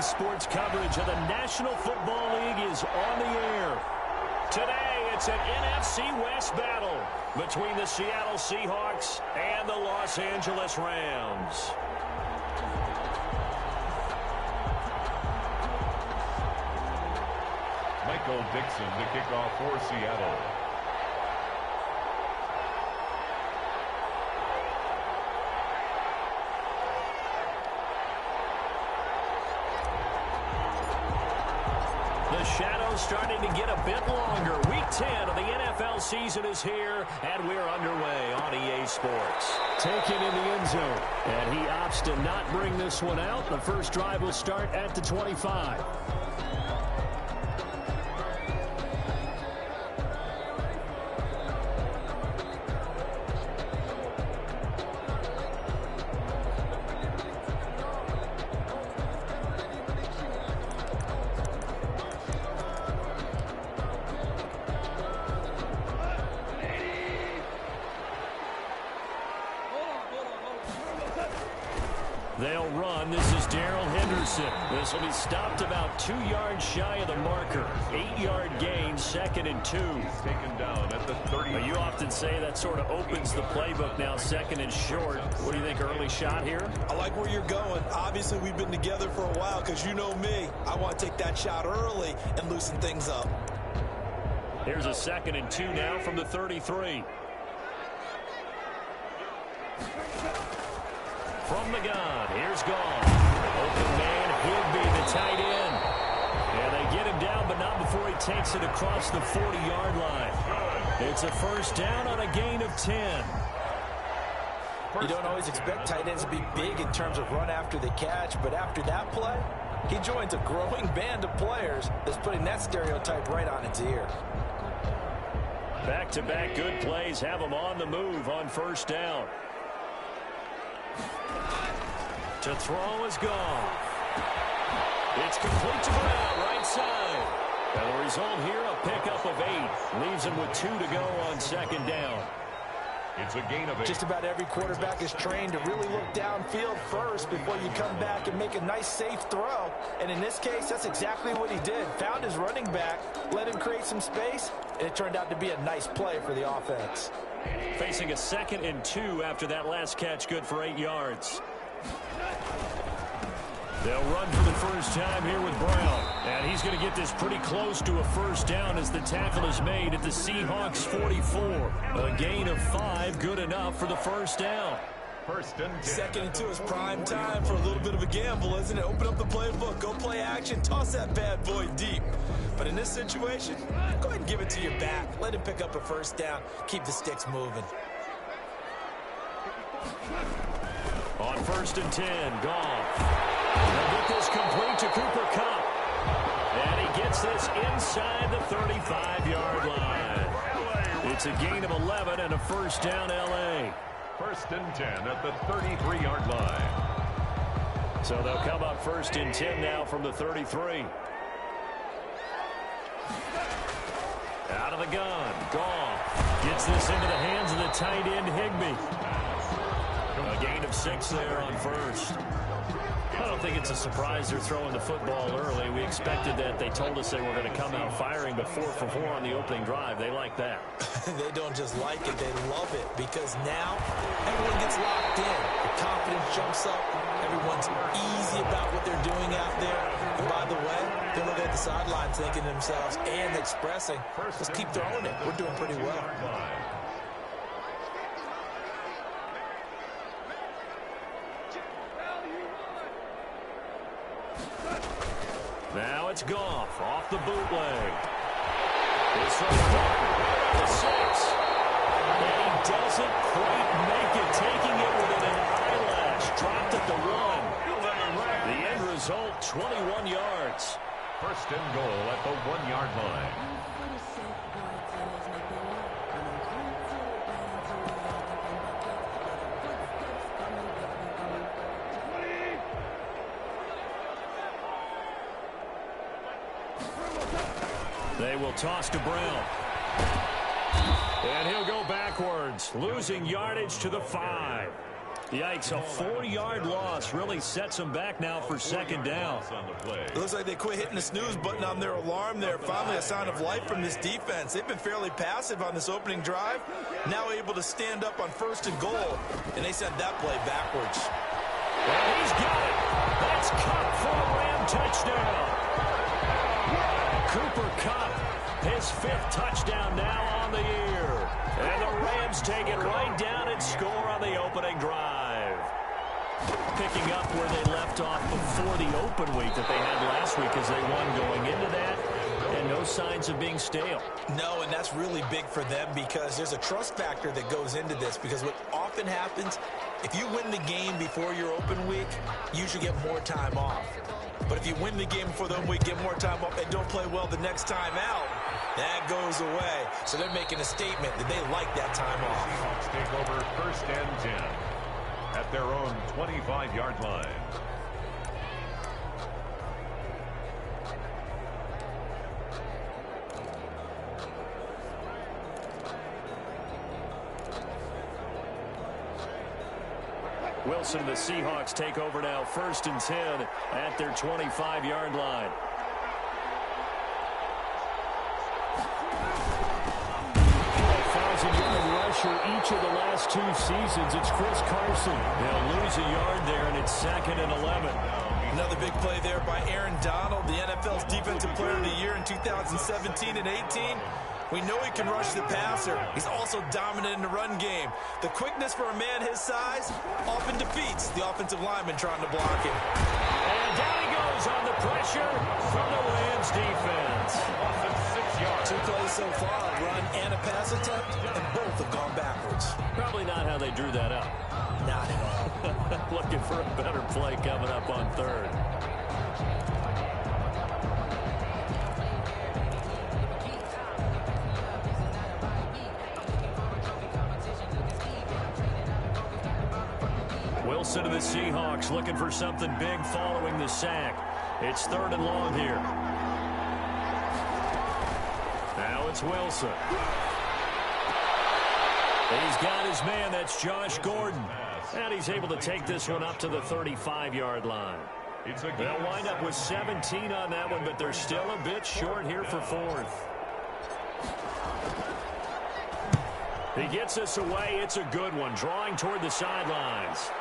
Sports coverage of the National Football League is on the air. Today, it's an NFC West battle between the Seattle Seahawks and the Los Angeles Rams. Michael Dixon to kick off for Seattle. The shadow's starting to get a bit longer. Week 10 of the NFL season is here, and we're underway on EA Sports. Taken in the end zone, and he opts to not bring this one out. The first drive will start at the 25. They'll run. This is Darrell Henderson. This will be stopped about 2 yards shy of the marker. 8-yard gain, 2nd and 2. He's taken down at the 30. But you often say that sort of opens the playbook now, 2nd and short. What do you think, early shot here? I like where you're going. Obviously, we've been together for a while because you know me. I want to take that shot early and loosen things up. Here's a 2nd and 2 now from the 33. From the gun, here's Goff. Open man, Higbee, the tight end. And they get him down, but not before he takes it across the 40-yard line. It's a first down on a gain of 10. You don't always expect tight ends to be big in terms of run after the catch, but after that play, he joins a growing band of players that's putting that stereotype right on its ear. Back-to-back good plays have him on the move on first down. To throw is Goff. It's complete to Brown, right side. And the result here, a pickup of 8. Leaves him with 2 to go on 2nd down. It's a gain of 8. Just about every quarterback is trained to really look downfield first before you come back and make a nice, safe throw. And in this case, that's exactly what he did. Found his running back, let him create some space, and it turned out to be a nice play for the offense. Facing a 2nd and 2 after that last catch, good for 8 yards. They'll run for the first time here with Brown. And he's going to get this pretty close to a first down as the tackle is made at the Seahawks 44. A gain of 5, good enough for the first down. First and 10. 2nd and 2 is prime time for a little bit of a gamble, isn't it? Open up the playbook, go play action, toss that bad boy deep. But in this situation, go ahead and give it to your back. Let him pick up a first down. Keep the sticks moving. On 1st and 10, Goff. They'll get this complete to Cooper Kupp. And he gets this inside the 35-yard line. It's a gain of 11 and a first down, L.A. First and 10 at the 33-yard line. So they'll come up 1st and 10 now from the 33. Out of the gun, Goff gets this into the hands of the tight end, Higbee. A gain of 6 there on first. I don't think it's a surprise they're throwing the football early. We expected that. They told us they were going to come out firing, but 4 for 4 on the opening drive. They like that. They don't just like it, they love it, because now everyone gets locked in. The confidence jumps up. Everyone's easy about what they're doing out there. And by the way, they're looking at the sideline thinking to themselves and expressing, let's keep throwing it. We're doing pretty well. Now it's Goff off the bootleg. This one's right at the 6. And he doesn't quite make it, taking it within an eyelash. Dropped at the 1. The end result, 21 yards. First and goal at the 1-yard line. They will toss to Brown. And he'll go backwards, losing yardage to the 5. Yikes, a 40-yard loss really sets them back now for second down. It looks like they quit hitting the snooze button on their alarm there. Finally a sign of life from this defense. They've been fairly passive on this opening drive. Now able to stand up on 1st and goal, and they sent that play backwards. And he's got it. That's Kupp for a Ram touchdown. Cooper Kupp, his 5th touchdown now on the year. And the Rams take it right down and score on the opening drive. Picking up where they left off before the open week that they had last week as they won going into that. And no signs of being stale. No, and that's really big for them because there's a trust factor that goes into this. Because what often happens, if you win the game before your open week, you should get more time off. But if you win the game before the open week, get more time off, and don't play well the next time out, that goes away. So they're making a statement that they like that time off. Seahawks take over 1st and 10 at their own 25-yard line. Wilson and the Seahawks take over now 1st and 10 at their 25-yard line. Rusher each of the last 2 seasons. It's Chris Carson. They'll lose a yard there, and it's 2nd and 11. Another big play there by Aaron Donald, the NFL's Defensive Player of the Year in 2017 and 18. We know he can rush the passer. He's also dominant in the run game. The quickness for a man his size often defeats the offensive lineman trying to block him. And down he goes on the pressure from the Rams defense. 6 yards. 2 plays so far, a run and a pass attempt, and both have gone backwards. Probably not how they drew that up. Not at all. Looking for a better play coming up on 3rd. Wilson of the Seahawks looking for something big following the sack. It's 3rd and long here. Now it's Wilson. He's got his man. That's Josh Gordon. And he's able to take this one up to the 35-yard line. They'll wind up with 17 on that one, but they're still a bit short here for 4th. He gets this away. It's a good one, drawing toward the sidelines.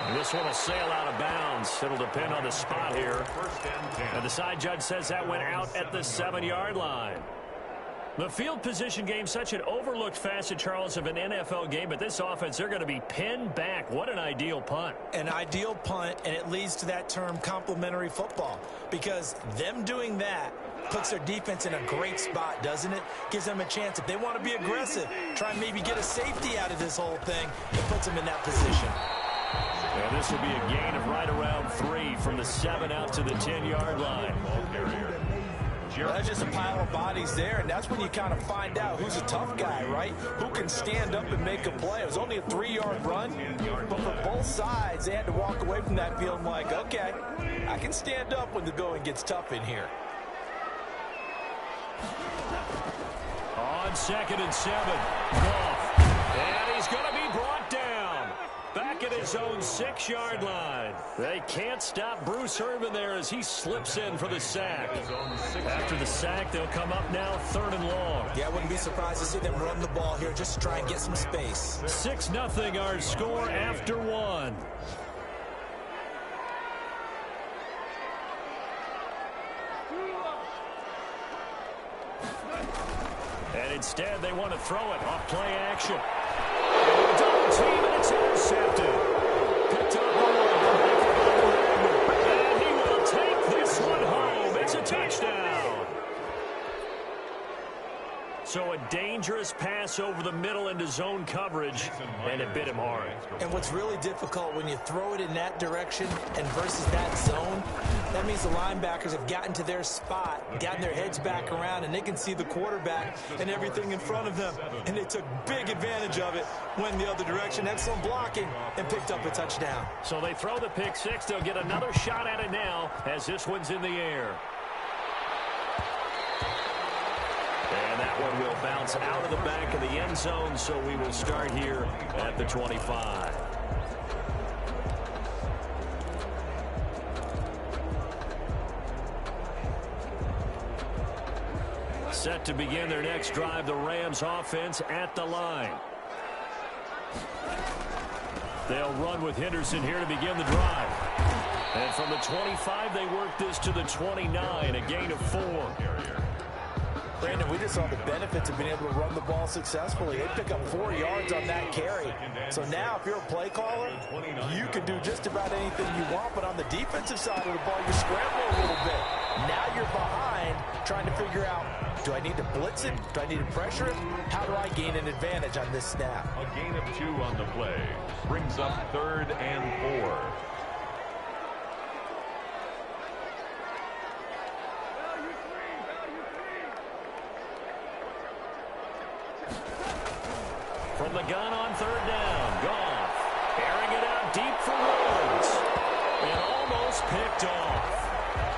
And this one will sail out of bounds. It'll depend on the spot here. And the side judge says that went out at the 7-yard line. The field position game, such an overlooked facet, Charles, of an NFL game. But this offense, they're going to be pinned back. What an ideal punt. An ideal punt, and it leads to that term complementary football. Because them doing that puts their defense in a great spot, doesn't it? Gives them a chance. If they want to be aggressive, try and maybe get a safety out of this whole thing, it puts them in that position. And this will be a gain of right around 3 from the 7 out to the 10-yard line. That's just a pile of bodies there, and that's when you kind of find out who's a tough guy, right? Who can stand up and make a play. It was only a 3-yard run, but for both sides, they had to walk away from that feeling like, okay, I can stand up when the going gets tough in here. On 2nd and 7, Goff. And he's going to be brought down. Back at his own 6-yard line. They can't stop Bruce Irvin there as he slips in for the sack. After the sack, they'll come up now 3rd and long. Yeah, I wouldn't be surprised to see them run the ball here just to try and get some space. 6-0 our score after 1. And instead, they want to throw it off play action. Double team, and it's intercepted. Picked up and he will take this one home. It's a touchdown. So a dangerous pass over the middle into zone coverage, and it bit him hard. And what's really difficult when you throw it in that direction and versus that zone, that means the linebackers have gotten to their spot, gotten their heads back around, and they can see the quarterback and everything in front of them. And they took big advantage of it, went the other direction, excellent blocking, and picked up a touchdown. So they throw the pick six. They'll get another shot at it now as this one's in the air. And that one will bounce out of the back of the end zone, so we will start here at the 25. set to begin their next drive. The Rams offense at the line. They'll run with Henderson here to begin the drive. And from the 25, they work this to the 29, a gain of 4. Brandon, we just saw the benefits of being able to run the ball successfully. They pick up 4 yards on that carry. So now, if you're a play caller, you can do just about anything you want. But on the defensive side of the ball, you're scrambling a little bit. Now you're behind, trying to figure out, do I need to blitz it? Do I need to pressure it? How do I gain an advantage on this snap? A gain of 2 on the play. Brings up 3rd and 4. From the gun on 3rd down, Goff airing it out deep for Woods. And almost picked off.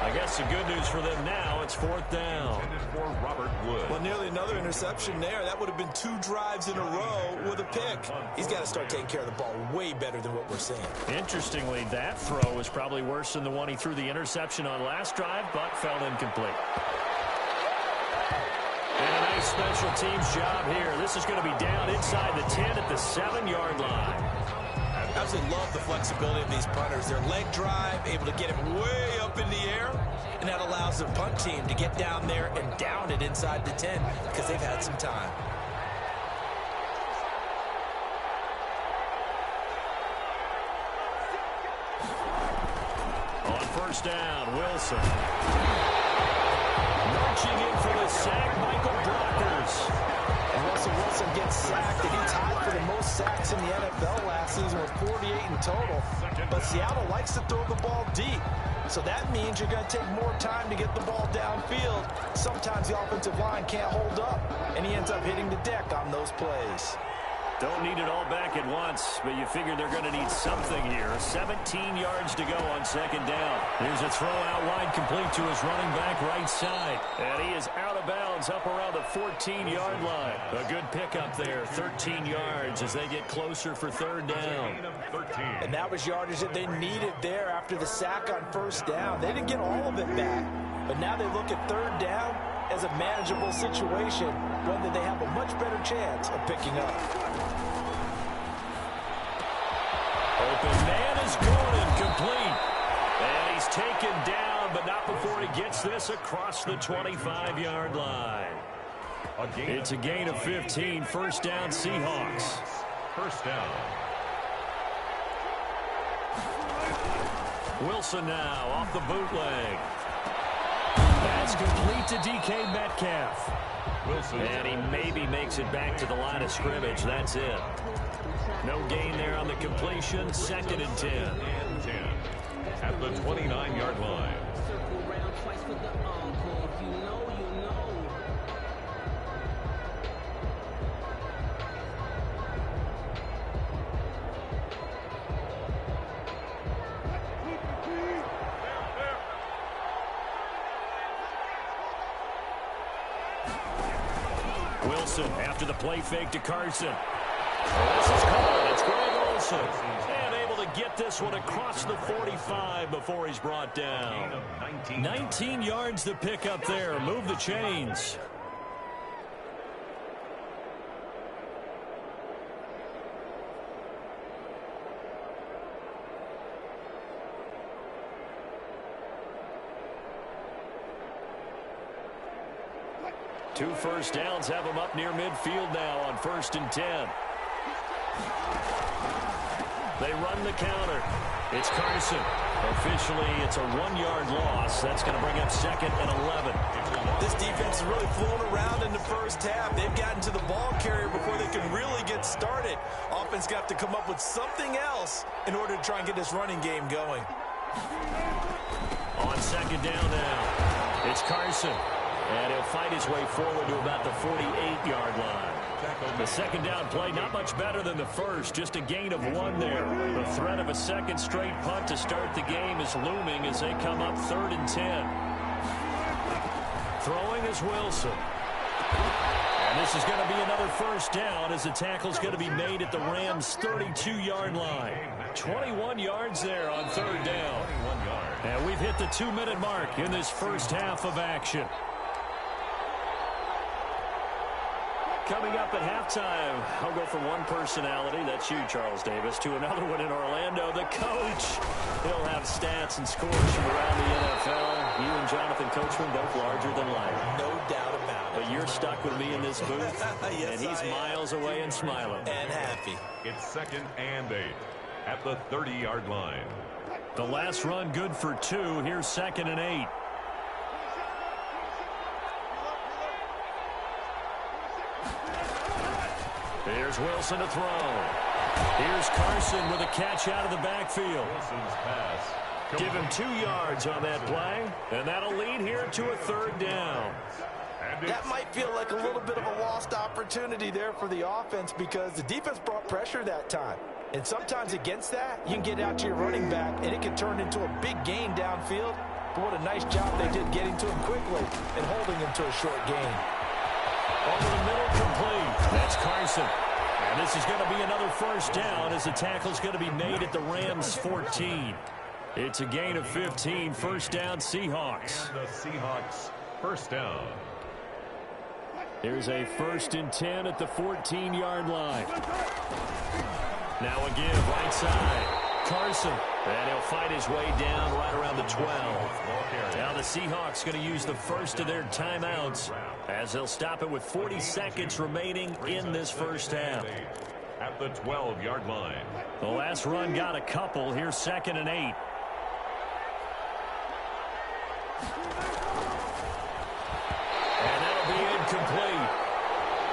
I guess the good news for them now, it's 4th down. For Robert Woods. Well, nearly another interception there. That would have been 2 drives in a row with a pick. He's got to start taking care of the ball way better than what we're seeing. Interestingly, that throw was probably worse than the one he threw the interception on last drive, but fell incomplete. And a nice special teams job here. This is going to be down inside the 10 at the 7-yard line. I absolutely love the flexibility of these punters. Their leg drive, able to get it way up in the air, and that allows the punt team to get down there and down it inside the 10 because they've had some time. On 1st down, Wilson. Marching in for the sack, Michael Brockers. And Russell Wilson gets sacked, and he tied for the most sacks in the NFL last season with 48 in total. But Seattle likes to throw the ball deep. So that means you're going to take more time to get the ball downfield. Sometimes the offensive line can't hold up, and he ends up hitting the deck on those plays. Don't need it all back at once, but you figure they're going to need something here. 17 yards to go on 2nd down. Here's a throw out wide, complete to his running back right side. And he is out of bounds up around the 14-yard line. A good pickup there, 13 yards as they get closer for 3rd down. And that was yardage that they needed there after the sack on 1st down. They didn't get all of it back, but now they look at 3rd down as a manageable situation, whether they have a much better chance of picking up. Open man is Gordon, complete. And he's taken down, but not before he gets this across the 25-yard line. It's a gain of 15, 1st down Seahawks. 1st down. Wilson now off the bootleg. That's complete to DK Metcalf. Wilson. And he maybe makes it back to the line of scrimmage. That's it. No gain there on the completion. 2nd and 10. At the 29-yard line. Wilson after the play fake to Carson. This is caught. It's Greg Olsen. And able to get this one across the 45 before he's brought down. 19 yards to pick up there. Move the chains. Two 1st downs have them up near midfield now on 1st and 10. They run the counter. It's Carson. Officially, it's a 1-yard loss. That's going to bring up 2nd and 11. This defense is really flown around in the 1st half. They've gotten to the ball carrier before they can really get started. Offense got to come up with something else in order to try and get this running game going. On 2nd down now, it's Carson. And he'll fight his way forward to about the 48-yard line. The 2nd down play, not much better than the first, just a gain of 1 there. The threat of a 2nd straight punt to start the game is looming as they come up 3rd and 10. Throwing is Wilson. And this is going to be another 1st down as the tackle's going to be made at the Rams' 32-yard line. 21 yards there on 3rd down. And we've hit the 2-minute mark in this 1st half of action. Coming up at halftime, I'll go from one personality, that's you, Charles Davis, to another one in Orlando, the coach. He'll have stats and scores from around the NFL. You and Jonathan Coachman, both larger than life. No doubt about it. But you're stuck with me in this booth, yes, and he's miles away and smiling. And happy. It's 2nd and 8 at the 30-yard line. The last run good for 2. Here's 2nd and 8. Here's Wilson to throw. Here's Carson with a catch out of the backfield. Wilson's pass. Give him 2 yards on that play, and that'll lead here to a 3rd down. That might feel like a little bit of a lost opportunity there for the offense because the defense brought pressure that time. And sometimes against that, you can get out to your running back, and it can turn into a big gain downfield. But what a nice job they did getting to him quickly and holding him to a short gain. Over the middle, complete. That's Carson. And this is going to be another 1st down as the tackle's going to be made at the Rams' 14. It's a gain of 15. 1st down, Seahawks. And the Seahawks 1st down. Here's a 1st and 10 at the 14-yard line. Now a give, right side. Carson. And he'll fight his way down right around the 12. Now the Seahawks going to use the first of their timeouts as they'll stop it with 40 seconds remaining in this 1st half. At the 12-yard line. The last run got a couple. Here's 2nd and 8. And that'll be incomplete.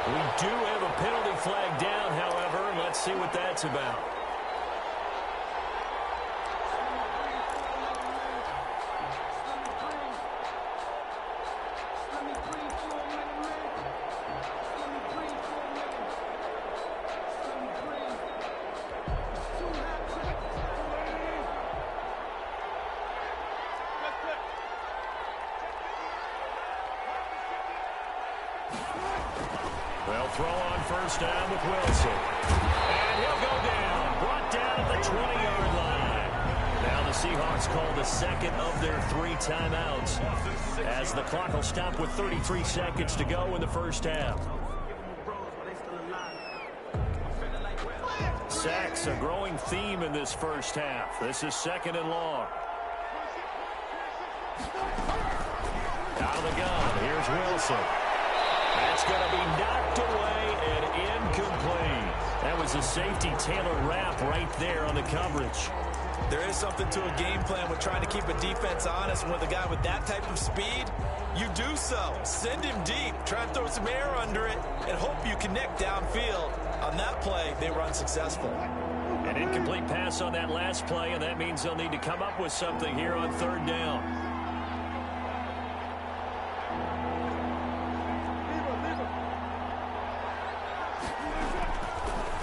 We do have a penalty flag down, however. Let's see what that's about. They'll throw on 1st down with Wilson. And he'll go down. Brought down at the 20-yard line. Now the Seahawks call the 2nd of their 3 timeouts as the clock will stop with 33 seconds to go in the 1st half. Sacks, a growing theme in this 1st half. This is 2nd and long. Out of the gun. Here's Wilson. That's going to be knocked away and incomplete. That was a safety Taylor Rapp right there on the coverage. There is something to a game plan with trying to keep a defense honest. And with a guy with that type of speed, you do so. Send him deep. Try and throw some air under it and hope you connect downfield. On that play, they were unsuccessful. An incomplete pass on that last play, and that means they'll need to come up with something here on 3rd down.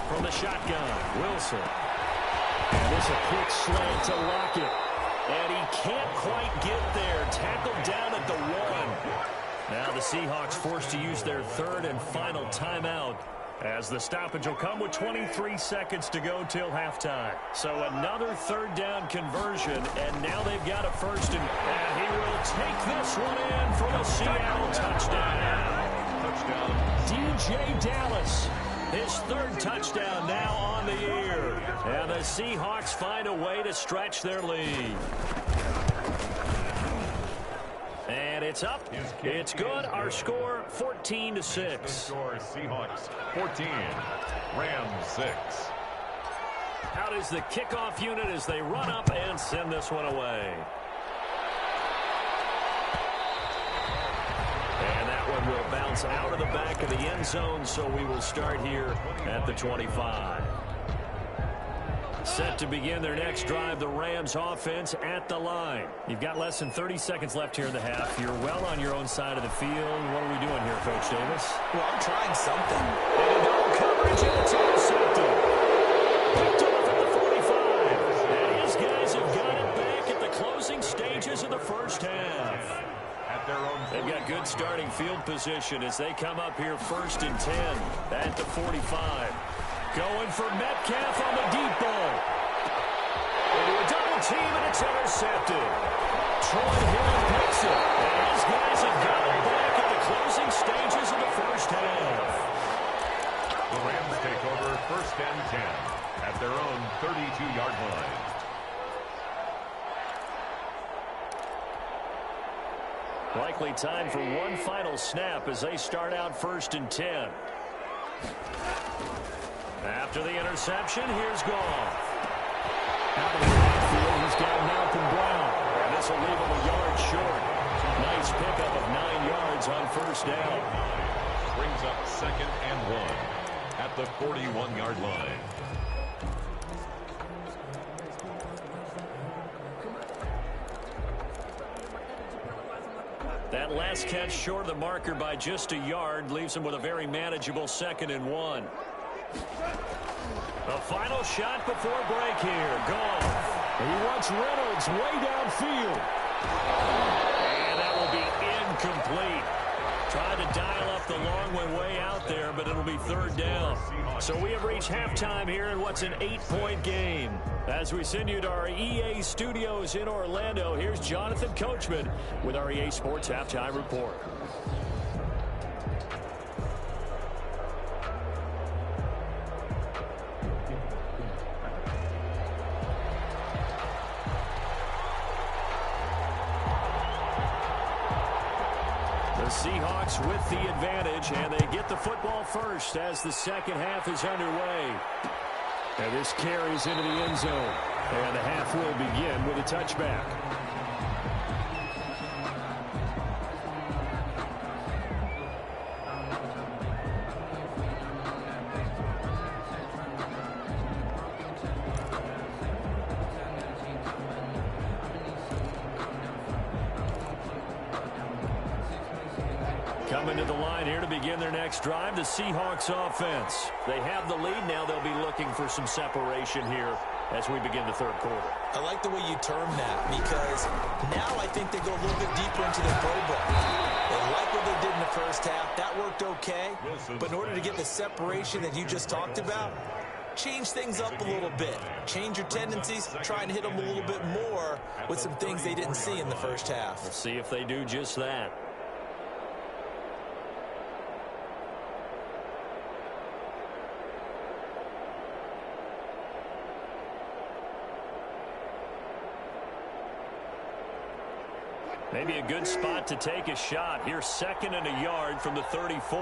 From the shotgun, Wilson. And this a quick slant to Lockett. And he can't quite get there. Tackled down at the 1. Now the Seahawks forced to use their 3rd and final timeout as the stoppage will come with 23 seconds to go till halftime. So another 3rd down conversion, and now they've got a 1st and he will take this one in for the Seattle touchdown. DJ Dallas. His 3rd touchdown now on the year. And the Seahawks find a way to stretch their lead. And it's up. It's good. Our score, 14-6. Score Seahawks 14, Rams 6. Out is the kickoff unit as they run up and send this one away. And that one will bounce out of the back of the end zone, so we will start here at the 25. Set to begin their next drive, the Rams offense at the line. You've got less than 30 seconds left here in the half. You're well on your own side of the field. What are we doing here, Coach Davis? Well, I'm trying something. And no coverage, and it's intercepted. Picked off at the 45. And his guys have got it back at the closing stages of the 1st half. They've got good starting field position as they come up here 1st and 10 at the 45. Going for Metcalf on the deep ball. Into a double team, and it's intercepted. Troy Hill picks it. And his guys have got it back at the closing stages of the 1st half. The Rams take over 1st and 10 at their own 32-yard line. Likely time for one final snap as they start out 1st and 10. After the interception, here's Goff. Out of the backfield, he's got Malcolm Brown. And this will leave him a yard short. Nice pickup of 9 yards on 1st down. Brings up 2nd and 1 at the 41-yard line. That last catch short of the marker by just a yard leaves him with a very manageable 2nd and 1. A final shot before break here. Goff. He wants Reynolds way downfield. And that will be incomplete. Tried to dial up the long way out there, but it'll be 3rd down. So we have reached halftime here in what's an 8-point game. As we send you to our EA studios in Orlando, here's Jonathan Coachman with our EA Sports Halftime Report. The Seahawks with the advantage, and they get the football first as the second half is underway. And this carries into the end zone. And the half will begin with a touchback. Coming to the line here to begin their next drive, the Seahawks offense. They have the lead now. They'll be looking for some separation here as we begin the 3rd quarter. I like the way you term that because now I think they go a little bit deeper into their playbook. They like what they did in the first half. That worked okay. But in order to get the separation that you just talked about, change things up a little bit. Change your tendencies. Try and hit them a little bit more with some things they didn't see in the first half. We'll see if they do just that. Maybe a good spot to take a shot. Here's 2nd and a yard from the 34.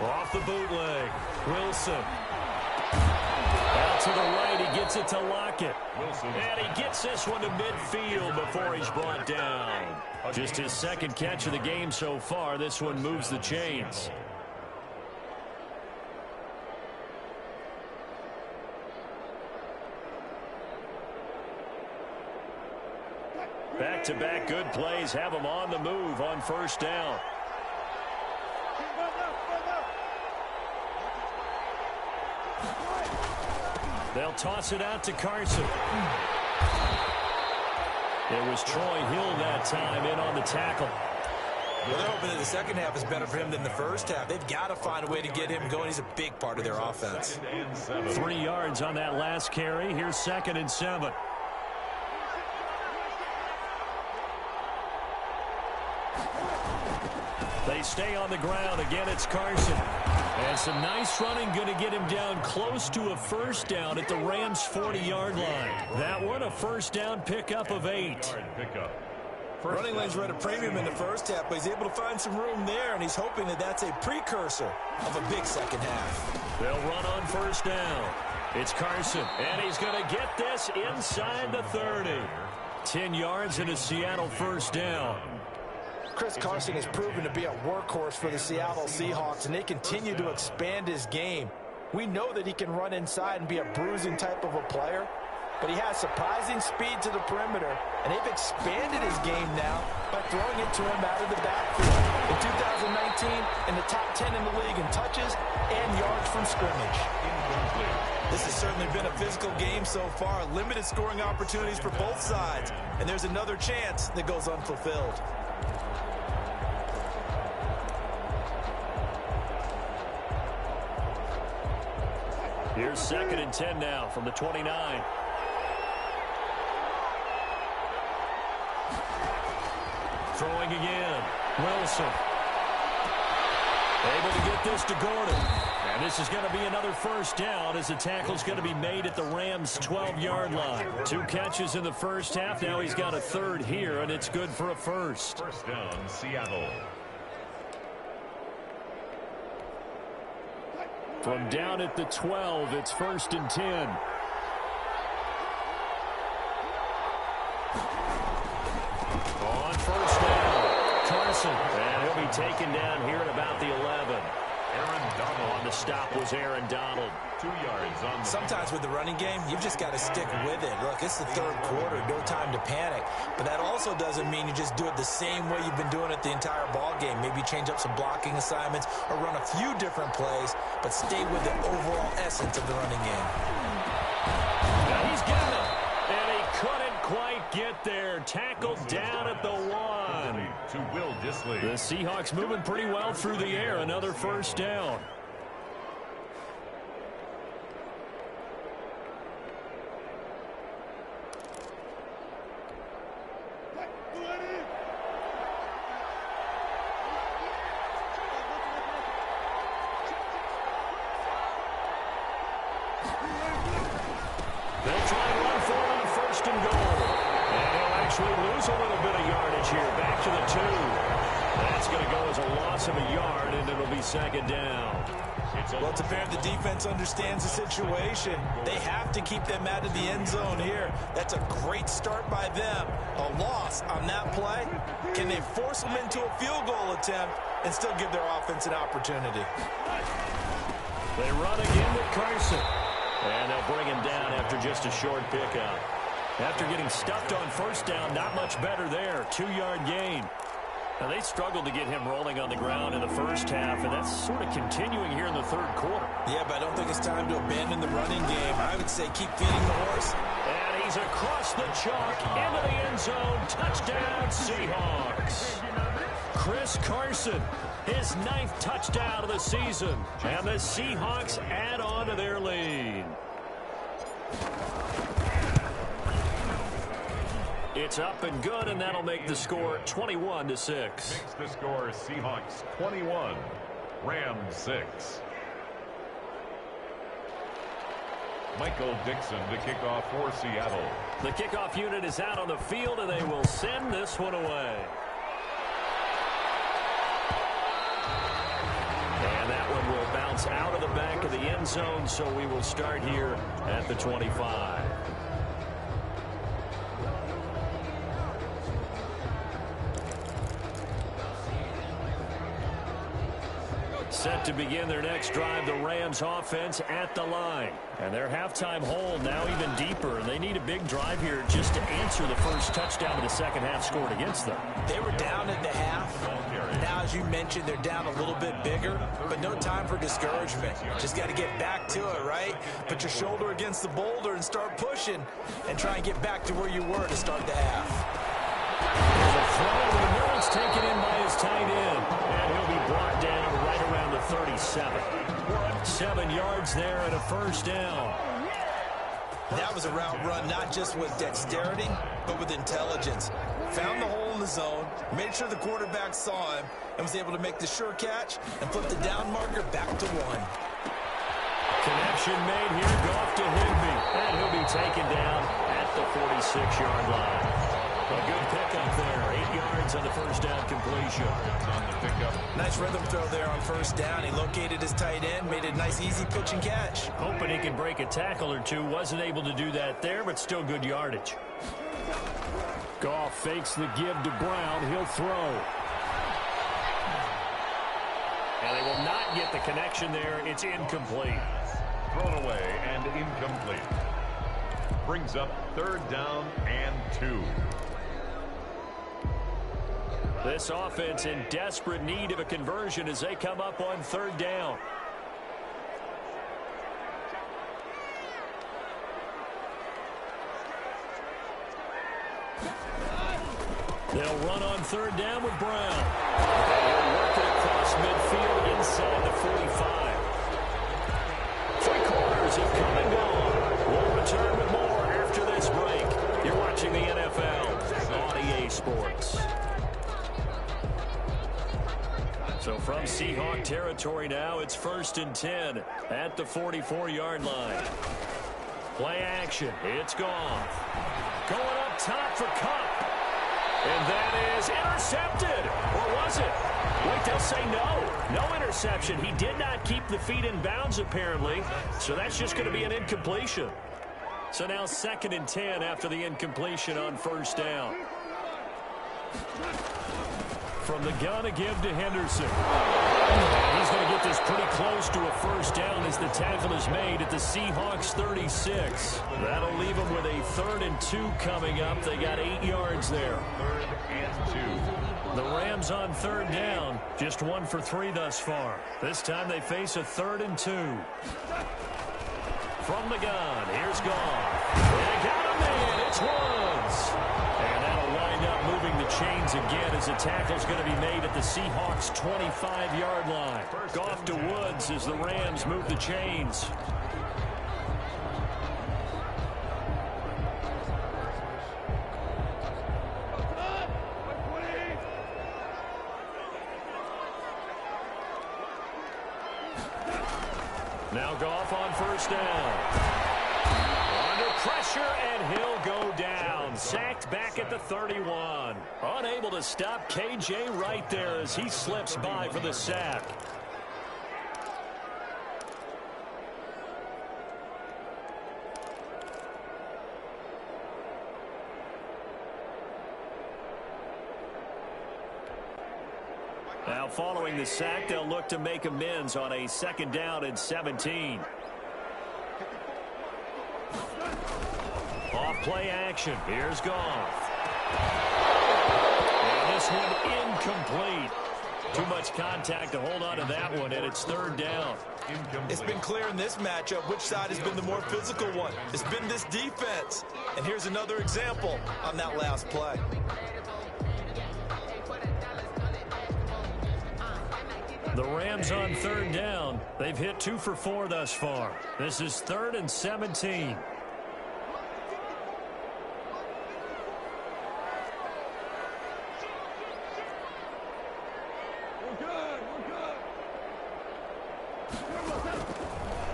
Off the bootleg. Wilson. Out to the right. He gets it to Lockett. And he gets this one to midfield before he's brought down. Just his 2nd catch of the game so far. This one moves the chains. Back-to-back good plays have him on the move on 1st down. They'll toss it out to Carson. It was Troy Hill that time in on the tackle. Well, they're hoping that the second half is better for him than the first half. They've got to find a way to get him going. He's a big part of their offense. 3 yards on that last carry. Here's 2nd and 7. They stay on the ground. Again, it's Carson. And some nice running going to get him down close to a 1st down at the Rams' 40-yard line. That one, a 1st down pickup of 8. Running lanes were at a premium in the first half, but he's able to find some room there, and he's hoping that that's a precursor of a big second half. They'll run on 1st down. It's Carson, and he's going to get this inside the 30. 10 yards and a Seattle 1st down. Chris Carson has proven to be a workhorse for the Seattle Seahawks, and they continue to expand his game. We know that he can run inside and be a bruising type of a player, but he has surprising speed to the perimeter, and they've expanded his game now by throwing it to him out of the backfield. In 2019, in the top 10 in the league in touches and yards from scrimmage. This has certainly been a physical game so far. Limited scoring opportunities for both sides, and there's another chance that goes unfulfilled. Here's 2nd and 10 now from the 29. Throwing again. Wilson. Able to get this to Gordon. And this is going to be another first down as the tackle's going to be made at the Rams' 12-yard line. 2 catches in the first half. Now he's got a third here, and it's good for a first. First down, Seattle. From down at the 12, it's 1st and 10. On first down, Carson. And he'll be taken down here at about the 11. Aaron Donald. On the stop was Aaron Donald. 2 yards on the Sometimes with the running game, you've just got to stick with it. Look, it's the third quarter, no time to panic. But that also doesn't mean you just do it the same way you've been doing it the entire ball game. Maybe change up some blocking assignments or run a few different plays, but stay with the overall essence of the running game. Now he's getting it. And he couldn't quite get there. Tackled down at the 1. to Will Dissly. The Seahawks moving pretty well through the air. Another first down. They'll try and run for it on 1st and goal. And he'll actually lose a little bit of yardage here. Back to the 2. That's going to go as a loss of a yard, and it'll be 2nd down. Well, it's apparent the defense understands the situation. They have to keep them out of the end zone here. That's a great start by them. A loss on that play. Can they force them into a field goal attempt and still give their offense an opportunity? They run again with Carson. And they'll bring him down after just a short pickup. After getting stuffed on first down, not much better there. 2-yard gain. Now, they struggled to get him rolling on the ground in the first half, and that's sort of continuing here in the third quarter. Yeah, but I don't think it's time to abandon the running game. I would say keep feeding the horse. And he's across the chalk into the end zone. Touchdown, Seahawks. Chris Carson, his 9th touchdown of the season. And the Seahawks add on to their lead. It's up and good, and that'll make the score 21-6. Makes the score Seahawks 21, Rams 6. Michael Dixon to kick off for Seattle. The kickoff unit is out on the field, and they will send this one away. And that one will bounce out of the back of the end zone, so we will start here at the 25. Set to begin their next drive, the Rams offense at the line. And their halftime hole now even deeper. They need a big drive here just to answer the first touchdown of the second half scored against them. They were down at the half. Now, as you mentioned, they're down a little bit bigger, but no time for discouragement. Just got to get back to it, right? Put your shoulder against the boulder and start pushing and try and get back to where you were to start the half. There's a throw, and Mills taken in by his tight end. And he'll be brought down right around the 37. 7 yards there and a first down. That was a route run not just with dexterity, but with intelligence. Found the hole in the zone, made sure the quarterback saw him, and was able to make the sure catch and flip the down marker back to 1. Connection made here, Goff to Higbee. And he'll be taken down at the 46-yard line. A good pickup there. 8 yards on the first down completion. On the pickup. Nice rhythm throw there on first down. He located his tight end, made a nice easy pitch and catch. Hoping he can break a tackle or two. Wasn't able to do that there, but still good yardage. Goff fakes the give to Brown. He'll throw. And they will not get the connection there. It's incomplete. Thrown away and incomplete. Brings up 3rd down and 2. This offense in desperate need of a conversion as they come up on 3rd down. They'll run on 3rd down with Brown. And he'll work it across midfield inside the 45. 3 quarters have come and gone. We'll return with more after this break. You're watching the NFL on EA Sports. So from Seahawk territory. territory now. It's 1st and 10 at the 44-yard line. Play action. It's gone. Going up top for Cup. And that is intercepted. Or was it? Wait, they'll say no. No interception. He did not keep the feet in bounds, apparently. So that's just going to be an incompletion. So now 2nd and 10 after the incompletion on 1st down. From the gun, a give to Henderson. He's going to get this pretty close to a 1st down as the tackle is made at the Seahawks 36. That'll leave them with a 3rd and 2 coming up. They got 8 yards there. 3rd and 2. The Rams on 3rd down. Just 1 for 3 thus far. This time they face a 3rd and 2. From the gun, here's Goff. They got him in. It's Woods. And that'll wind up moving the chains again as the tackle's going to be made at the Seahawks 25-yard line. Goff to Woods as the Rams move the chains. Now Goff on 1st down. Under pressure, and he'll go down. Sacked back at the 31. Unable to stop KJ right there as he slips by for the sack. Now following the sack, they'll look to make amends on a 2nd down and 17. Off play action. Here's Goff. And this one incomplete. Too much contact to hold on to that one, and it's 3rd down. It's been clear in this matchup which side has been the more physical one. It's been this defense. And here's another example on that last play. The Rams on 3rd down. They've hit 2 for 4 thus far. This is 3rd and 17.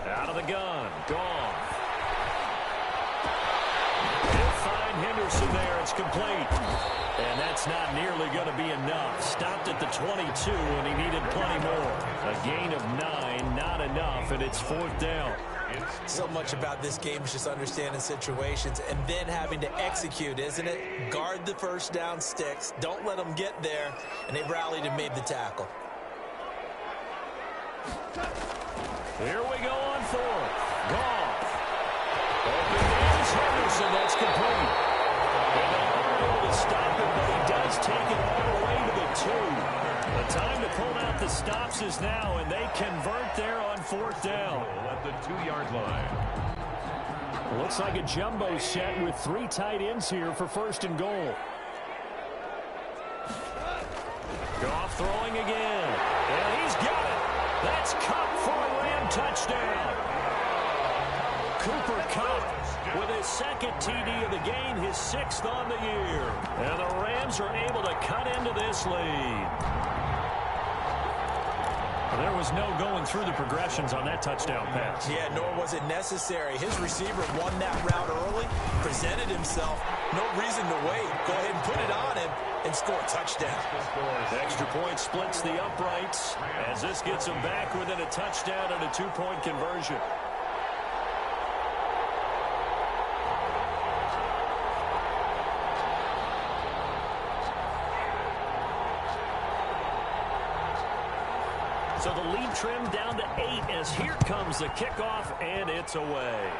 Out of the gun. Goff. He'll find Henderson there. It's complete. And that's not nearly going to be enough. Stopped at the 22, and he needed plenty more. A gain of 9, not enough, and it's 4th down. So much about this game is just understanding situations and then having to execute, isn't it? Guard the 1st down sticks. Don't let them get there. And they rallied and made the tackle. Here we go on 4th. Goff. Open is Henderson. That's complete. And they aren't able to stop him, but he does take it all the way to the 2. The time to pull out the stops is now, and they convert there on 4th down. At the 2-yard line. Looks like a jumbo set with 3 tight ends here for 1st and goal. Goff throwing again. And he's got it. That's Cup for a Ram touchdown. Cooper Cup with his 2nd TD of the game, his 6th on the year. And the Rams are able to cut into this lead. There was no going through the progressions on that touchdown pass. Yeah, nor was it necessary. His receiver won that route early, presented himself. No reason to wait. Go ahead and put it on him and score a touchdown. The extra point splits the uprights as this gets them back within a touchdown and a 2-point conversion. So the lead trimmed down to 8 as here comes the kickoff, and it's away.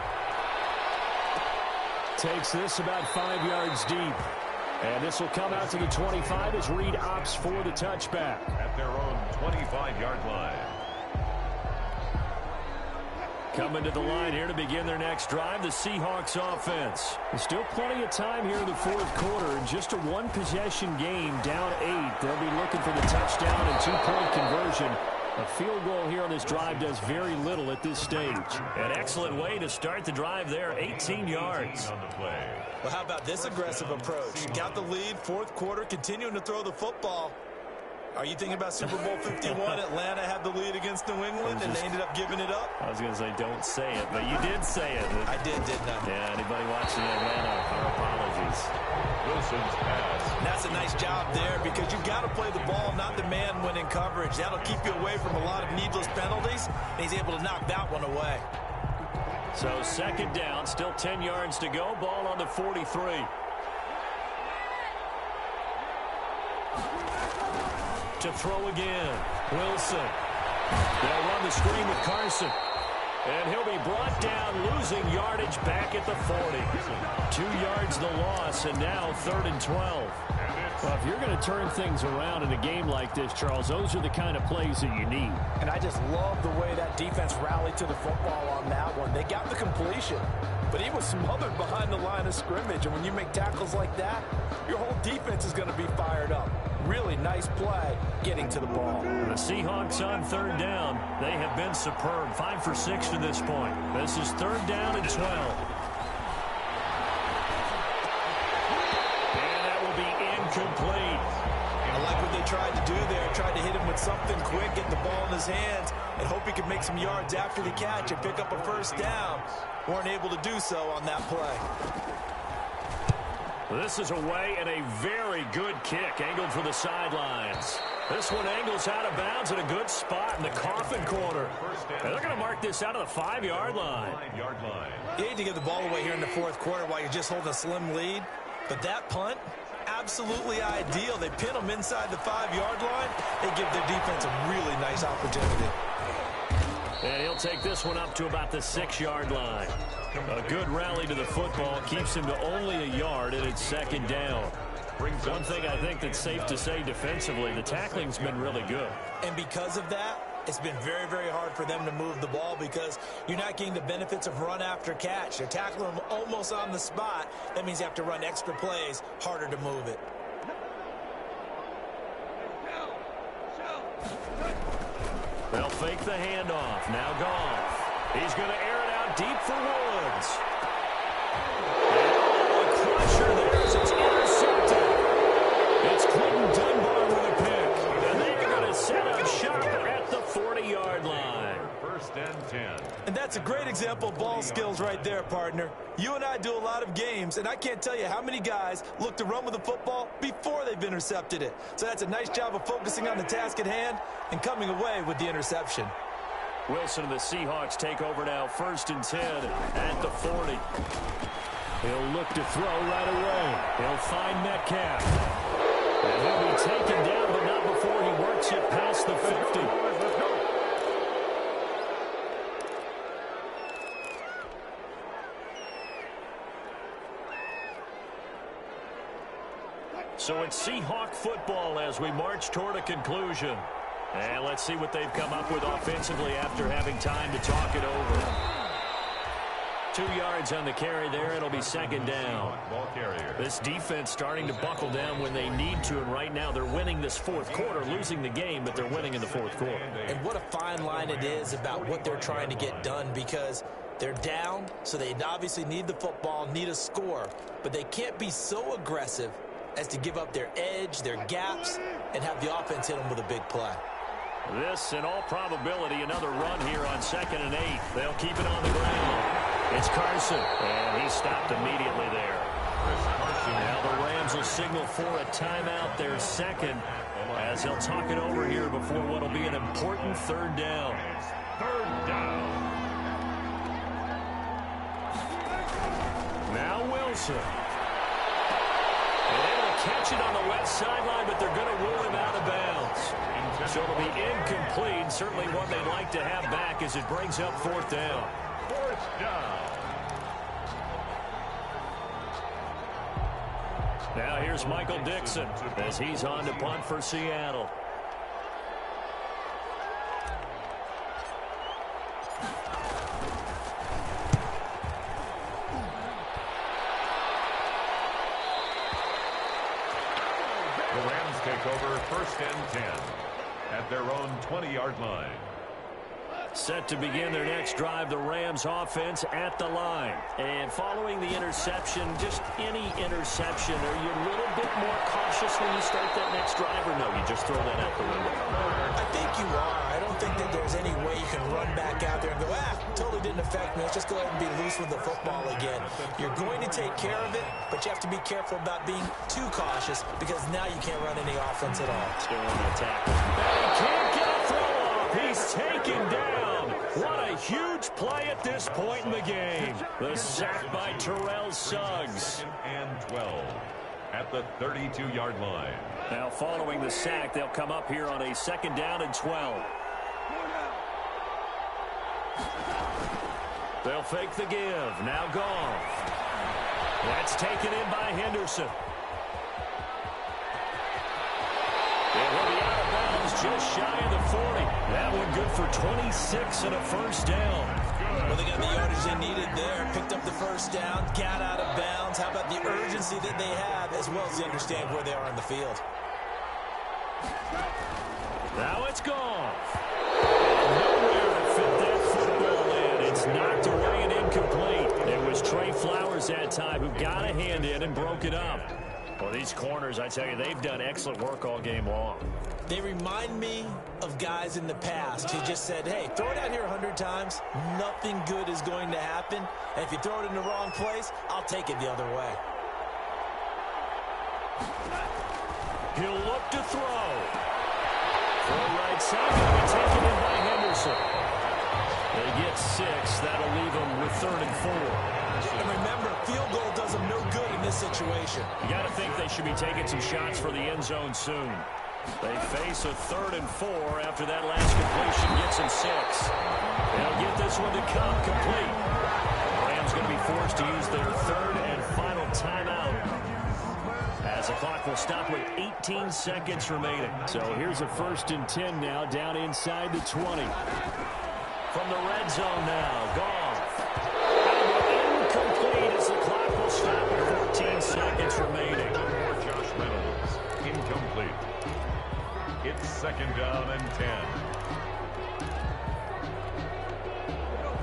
Takes this about 5 yards deep. And this will come out to the 25 as Reed opts for the touchback. At their own 25-yard line. Coming to the line here to begin their next drive, the Seahawks offense. There's still plenty of time here in the 4th quarter. Just a 1-possession game, down 8. They'll be looking for the touchdown and 2-point conversion. A field goal here on this drive does very little at this stage. An excellent way to start the drive there, 18 yards. On the play. Well, how about this aggressive approach? Got the lead, 4th quarter, continuing to throw the football. Are you thinking about Super Bowl 51? Atlanta had the lead against New England, and they ended up giving it up? I was going to say don't say it, but you did say it. I did, didn't I? Yeah, anybody watching Atlanta, our apologies. Wilson's pass. And that's a nice job there because you've got to play the ball, not the man when in coverage. That'll keep you away from a lot of needless penalties, and he's able to knock that one away. So second down, still 10 yards to go. Ball on the 43. To throw again. Wilson. They'll run the screen with Carson. And he'll be brought down, losing yardage back at the 40. 2 yards the loss, and now 3rd and 12. Well, if you're going to turn things around in a game like this, Charles, those are the kind of plays that you need. And I just love the way that defense rallied to the football on that one. They got the completion, but he was smothered behind the line of scrimmage. And when you make tackles like that, your whole defense is going to be fired up. Really nice play getting to the ball. The Seahawks on 3rd down. They have been superb. 5 for 6 to this point. This is 3rd down and 12. Complete. I like what they tried to do there. Tried to hit him with something quick, get the ball in his hands, and hope he could make some yards after the catch and pick up a first down. Weren't able to do so on that play. This is away and a very good kick angled for the sidelines. This one angles out of bounds in a good spot in the coffin corner. And they're going to mark this out of the 5-yard line. You hate to give the ball away here in the 4th quarter while you're just holding a slim lead, but that punt, absolutely ideal. They pin them inside the 5-yard line. They give their defense a really nice opportunity. And he'll take this one up to about the 6-yard line. A good rally to the football keeps him to only a yard, and it's 2nd down. One thing I think that's safe to say defensively, the tackling's been really good. And because of that, it's been very, very hard for them to move the ball because you're not getting the benefits of run after catch. They're tackling them almost on the spot. That means you have to run extra plays, harder to move it. They'll fake the handoff. Now Goff. He's going to air it out deep for Woods. And a crusher there as it's intercepted. It's Clinton Dunbar with a pick. And they're going to set up shop at the 40-yard line. 1st and 10. And that's a great example of ball skills right there, partner. You and I do a lot of games, and I can't tell you how many guys look to run with the football before they've intercepted it. So that's a nice job of focusing on the task at hand and coming away with the interception. Wilson and the Seahawks take over now, 1st and 10 at the 40. He'll look to throw right away. He'll find Metcalf. And he'll be taken down, but not before he works it past the 50. So it's Seahawk football as we march toward a conclusion. And let's see what they've come up with offensively after having time to talk it over. 2 yards on the carry there. It'll be 2nd down. Ball carrier. This defense starting to buckle down when they need to, and right now they're winning this 4th quarter, losing the game, but they're winning in the 4th quarter. And what a fine line it is about what they're trying to get done because they're down, so they obviously need the football, need a score, but they can't be so aggressive as to give up their edge, their gaps, and have the offense hit them with a big play. This, in all probability, another run here on 2nd and 8. They'll keep it on the ground. It's Carson, and he stopped immediately there. Now the Rams will signal for a timeout, their 2nd, as he'll talk it over here before what will be an important 3rd down. 3rd down. Now Wilson. And able to catch it on the left sideline, but they're going to rule him out of bounds. So it'll be incomplete. Certainly one they'd like to have back as it brings up 4th down. 4th down. Now here's Michael Dixon as he's on to punt for Seattle. The Rams take over 1st and 10 at their own 20-yard line. Set to begin their next drive, the Rams offense at the line. And following the interception, just any interception, are you a little bit more cautious when you start that next drive, or no, you just throw that out the window? I think you are. I don't think that there's any way you can run back out there and go, totally didn't affect me. Let's just go ahead and be loose with the football again. You're going to take care of it, but you have to be careful about being too cautious because now you can't run any offense at all. Still on the tackle. And he can't get a throw off. He's taken down. What a huge play at this point in the game. The sack by Terrell Suggs. And 12 at the 32-yard line. Now following the sack, they'll come up here on a 2nd down and 12. They'll fake the give. Now Goff. That's taken in by Henderson. It will be out of bounds just shy of the 40. That one good for 26 and a first down. Well, they got the yardage they needed there. Picked up the first down, got out of bounds. How about the urgency that they have as well as they understand where they are on the field? Now it's Goff. Nowhere to fit that football in. It's knocked away and incomplete. It was Trey Flowers that time who got a hand in and broke it up. Well, these corners, I tell you, they've done excellent work all game long. They remind me of guys in the past who just said, hey, throw it out here 100 times. Nothing good is going to happen. And if you throw it in the wrong place, I'll take it the other way. He'll look to throw. Full right side, going to be taken in by Henderson. They get 6. That'll leave them with 3rd and 4. And remember, field goal does them no good in this situation. You got to think they should be taking some shots for the end zone soon. They face a 3rd and 4 after that last completion gets them 6. They'll get this one to come complete. The Rams going to be forced to use their 3rd and final timeout as the clock will stop with 18 seconds remaining. So here's a 1st and 10 now down inside the 20. From the red zone now, Goff. Incomplete as the clock will stop with 14 seconds remaining. For Josh Reynolds, incomplete. It's 2nd down and 10.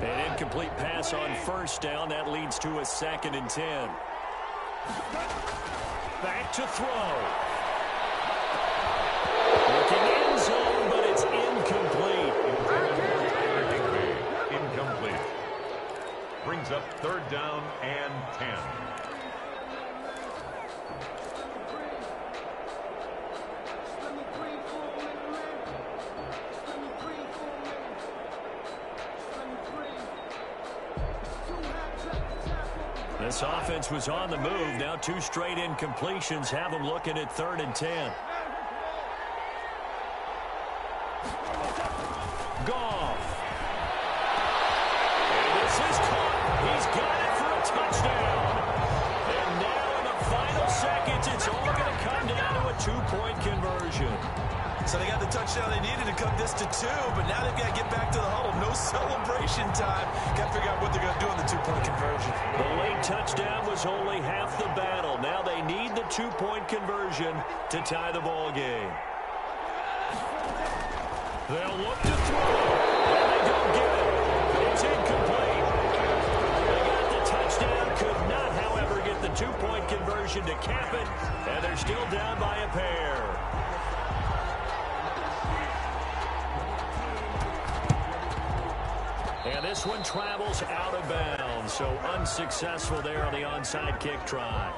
An incomplete pass on 1st down. That leads to a 2nd and 10. Back to throw. Looking end zone, but it's incomplete. Incomplete. Brings up 3rd down and 10. This offense was on the move. Now 2 straight incompletions have them looking at 3rd and 10. Goff. This is caught. He's got it for a touchdown. And now in the final seconds, it's all going to come down to a 2-point conversion. So they got the touchdown they needed to cut this to 2, but now they've got to get back to the huddle. No celebration time. Got to figure out what they're going to do on the 2-point conversion. The late touchdown was only half the battle. Now they need the 2-point conversion to tie the ball game. They'll look to throw. And they don't get it. It's incomplete. They got the touchdown. Could not, however, get the 2-point conversion to cap it. And they're still down by a pair. And this one travels out of bounds. So unsuccessful there on the onside kick try.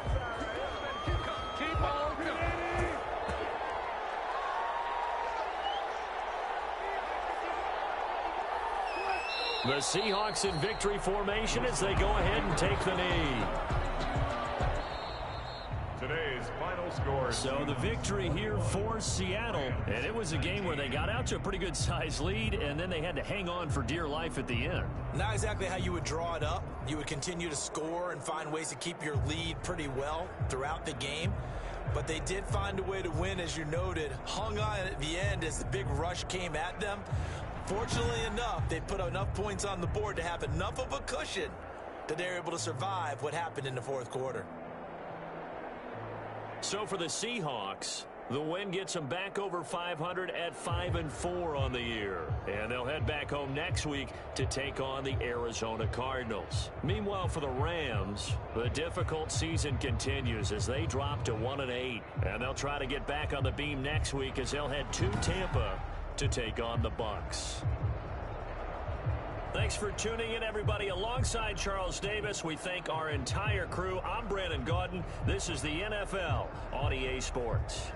The Seahawks in victory formation as they go ahead and take the knee. Today's final score. So the victory here for Seattle. And it was a game where they got out to a pretty good size lead, and then they had to hang on for dear life at the end. Not exactly how you would draw it up. You would continue to score and find ways to keep your lead pretty well throughout the game. But they did find a way to win, as you noted. Hung on at the end as the big rush came at them. Fortunately enough, they put enough points on the board to have enough of a cushion that they're able to survive what happened in the 4th quarter. So for the Seahawks, The win gets them back over 500 at 5-4 on the year. And they'll head back home next week to take on the Arizona Cardinals. Meanwhile, for the Rams, the difficult season continues as they drop to 1-8. And they'll try to get back on the beam next week as they'll head to Tampa to take on the Bucs. Thanks for tuning in, everybody. Alongside Charles Davis, we thank our entire crew. I'm Brandon Gaudin. This is the NFL on EA Sports.